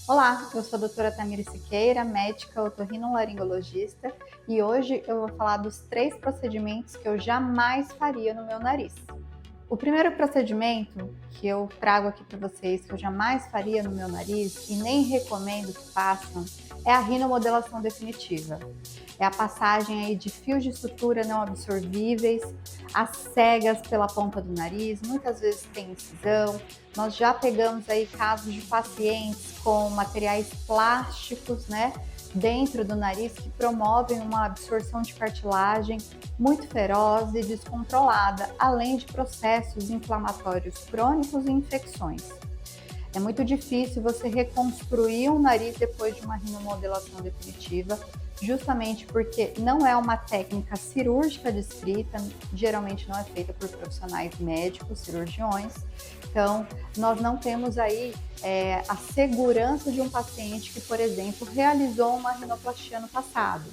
Olá, eu sou a doutora Tamires Siqueira, médica otorrinolaringologista, e hoje eu vou falar dos 3 procedimentos que eu jamais faria no meu nariz. O primeiro procedimento que eu trago aqui para vocês, que eu jamais faria no meu nariz e nem recomendo que façam, é a rinomodelação definitiva. É a passagem aí de fios de sutura não absorvíveis, as cegas pela ponta do nariz, muitas vezes tem incisão. Nós já pegamos aí casos de pacientes com materiais plásticos, né, dentro do nariz que promovem uma absorção de cartilagem muito feroz e descontrolada, além de processos inflamatórios crônicos e infecções. É muito difícil você reconstruir um nariz depois de uma rinomodelação definitiva, justamente porque não é uma técnica cirúrgica descrita, geralmente não é feita por profissionais médicos, cirurgiões. Então, nós não temos aí a segurança de um paciente que, por exemplo, realizou uma rinoplastia no passado.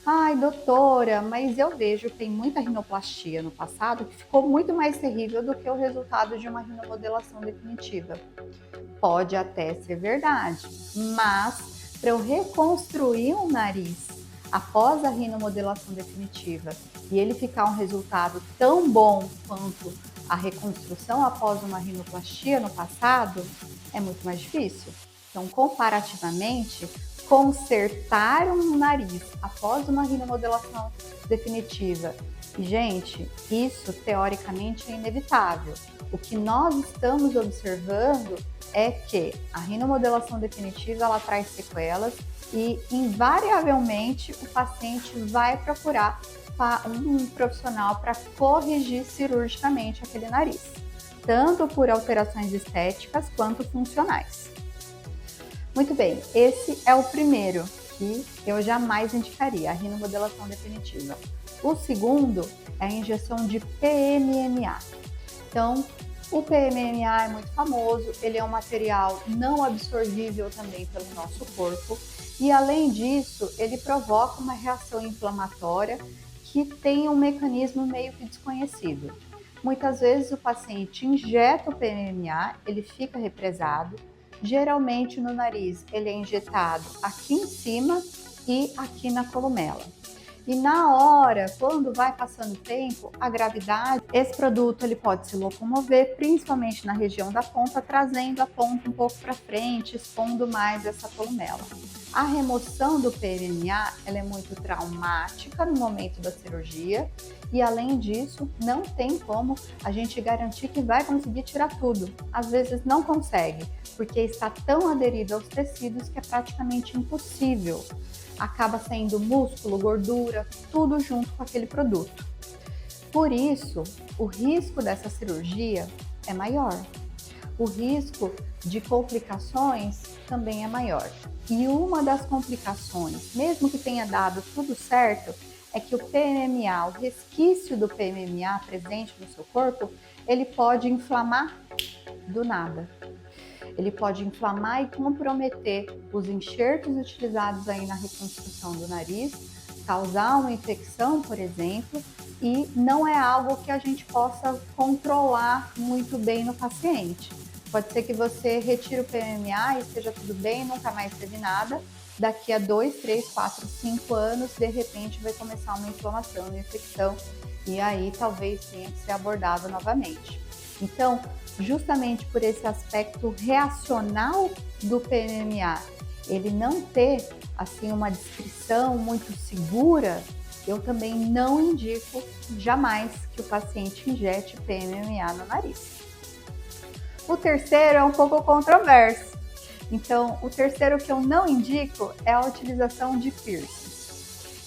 Ai, doutora, mas eu vejo que tem muita rinoplastia no passado que ficou muito mais terrível do que o resultado de uma rinomodelação definitiva. Pode até ser verdade, mas para eu reconstruir um nariz após a rinomodelação definitiva e ele ficar um resultado tão bom quanto a reconstrução após uma rinoplastia no passado, é muito mais difícil. Então, comparativamente, consertar um nariz após uma rinomodelação definitiva, gente, isso teoricamente é inevitável. O que nós estamos observando é que a rinomodelação definitiva ela traz sequelas e invariavelmente o paciente vai procurar um profissional para corrigir cirurgicamente aquele nariz, tanto por alterações estéticas quanto funcionais. Muito bem, esse é o primeiro que eu jamais indicaria, a rinomodelação definitiva. O segundo é a injeção de PMMA. Então, o PMMA é muito famoso, ele é um material não absorvível também pelo nosso corpo e, além disso, ele provoca uma reação inflamatória que tem um mecanismo meio que desconhecido. Muitas vezes o paciente injeta o PMMA, ele fica represado, geralmente no nariz ele é injetado aqui em cima e aqui na columela. E na hora, quando vai passando o tempo, a gravidade, esse produto ele pode se locomover, principalmente na região da ponta, trazendo a ponta um pouco para frente, expondo mais essa columela. A remoção do PMMA ela é muito traumática no momento da cirurgia e, além disso, não tem como a gente garantir que vai conseguir tirar tudo. Às vezes não consegue, porque está tão aderido aos tecidos que é praticamente impossível. Acaba saindo músculo, gordura, tudo junto com aquele produto. Por isso, o risco dessa cirurgia é maior. O risco de complicações também é maior. E uma das complicações, mesmo que tenha dado tudo certo, é que o PMMA, o resquício do PMMA presente no seu corpo, ele pode inflamar do nada. Ele pode inflamar e comprometer os enxertos utilizados aí na reconstrução do nariz, causar uma infecção, por exemplo, e não é algo que a gente possa controlar muito bem no paciente. Pode ser que você retire o PMMA e esteja tudo bem, nunca mais teve nada. Daqui a 2, 3, 4, 5 anos, de repente vai começar uma inflamação, uma infecção, e aí talvez tenha que ser abordado novamente. Então, justamente por esse aspecto reacional do PMMA, ele não ter assim uma descrição muito segura, eu também não indico jamais que o paciente injete PMMA no nariz. O terceiro é um pouco controverso. Então, o terceiro que eu não indico é a utilização de piercing.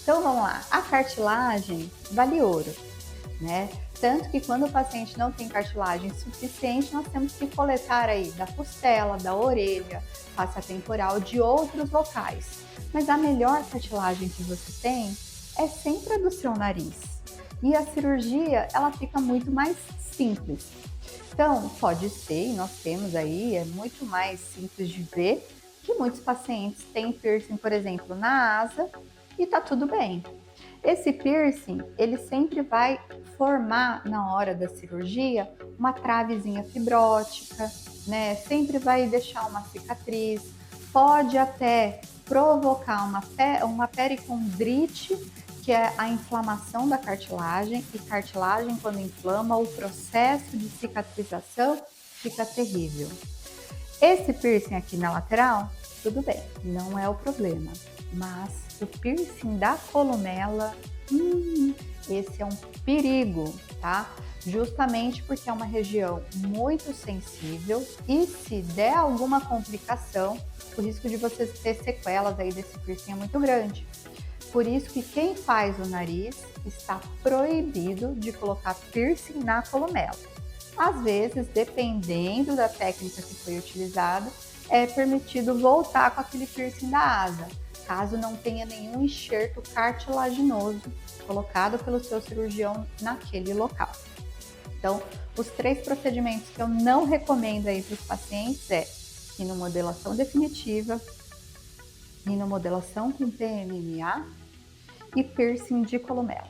Então, vamos lá. A cartilagem vale ouro, né? Tanto que quando o paciente não tem cartilagem suficiente, nós temos que coletar aí da costela, da orelha, face temporal, de outros locais. Mas a melhor cartilagem que você tem é sempre a do seu nariz. E a cirurgia, ela fica muito mais simples. Então, pode ser, e nós temos aí, é muito mais simples de ver, que muitos pacientes têm piercing, por exemplo, na asa, e tá tudo bem. Esse piercing, ele sempre vai formar na hora da cirurgia uma travezinha fibrótica, né? Sempre vai deixar uma cicatriz, pode até provocar uma pericondrite, que é a inflamação da cartilagem, e cartilagem, quando inflama, o processo de cicatrização fica terrível. Esse piercing aqui na lateral, tudo bem, não é o problema, mas o piercing da columela, esse é um perigo, tá? Justamente porque é uma região muito sensível e se der alguma complicação, o risco de você ter sequelas aí desse piercing é muito grande. Por isso que quem faz o nariz está proibido de colocar piercing na columela. Às vezes, dependendo da técnica que foi utilizada, é permitido voltar com aquele piercing da asa, caso não tenha nenhum enxerto cartilaginoso colocado pelo seu cirurgião naquele local. Então, os 3 procedimentos que eu não recomendo aí para os pacientes é rinomodelação definitiva, rinomodelação com PMMA e piercing de columela.